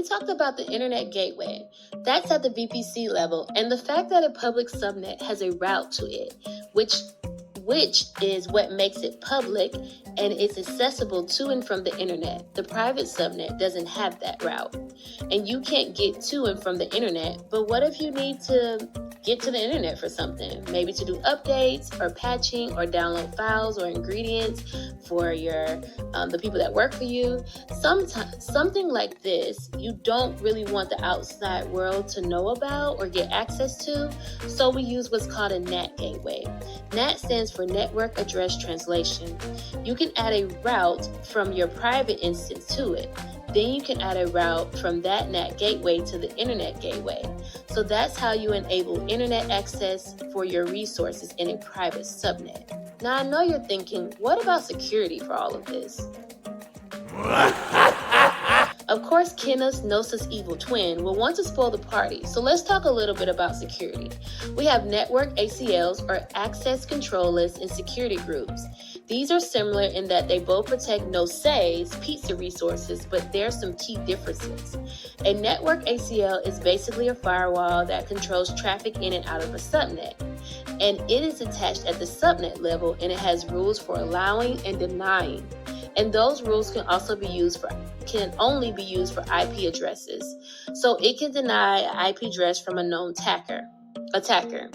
we talked about the Internet Gateway. That's at the VPC level, and the fact that a public subnet has a route to it, which is what makes it public and it's accessible to and from the internet. The private subnet doesn't have that route, and you can't get to and from the internet. But what if you need to get to the internet for something, maybe to do updates or patching or download files or ingredients for your the people that work for you? Sometimes something like this you don't really want the outside world to know about or get access to, so we use what's called a NAT gateway. NAT stands for Network Address Translation. You can add a route from your private instance to it. Then you can add a route from that NAT gateway to the Internet Gateway. So that's how you enable internet access for your resources in a private subnet. Now I know you're thinking, what about security for all of this? Of course, Kenna's Gnosis evil twin will want to spoil the party, so let's talk a little bit about security. We have network ACLs, or access control lists, and security groups. These are similar in that they both protect Gnosis pizza resources, but there's some key differences. A network ACL is basically a firewall that controls traffic in and out of a subnet, and it is attached at the subnet level, and it has rules for allowing and denying. And those rules can only be used for IP addresses. So it can deny an IP address from a known attacker.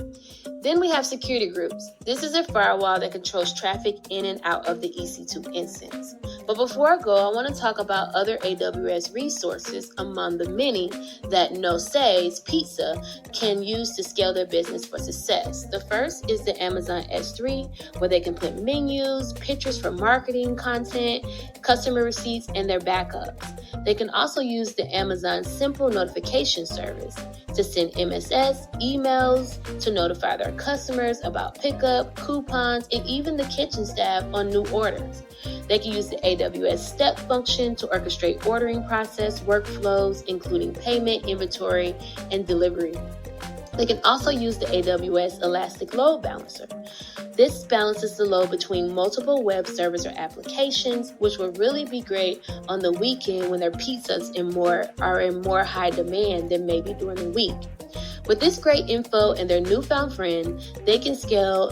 Then we have security groups. This is a firewall that controls traffic in and out of the EC2 instance. But before I go, I want to talk about other AWS resources among the many that Gnosis Pizza can use to scale their business for success. The first is the Amazon S3, where they can put menus, pictures for marketing content, customer receipts, and their backups. They can also use the Amazon Simple Notification Service to send MSS emails to notify their customers about pickup, coupons, and even the kitchen staff on new orders. They can use the AWS Step function to orchestrate ordering process workflows, including payment, inventory, and delivery. They can also use the AWS Elastic Load Balancer. This balances the load between multiple web servers or applications, which will really be great on the weekend when their pizzas are in more high demand than maybe during the week. With this great info and their newfound friend, they can scale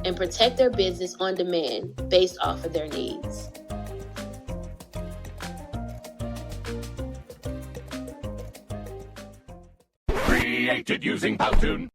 and protect their business on demand based off of their needs. Created using Powtoon.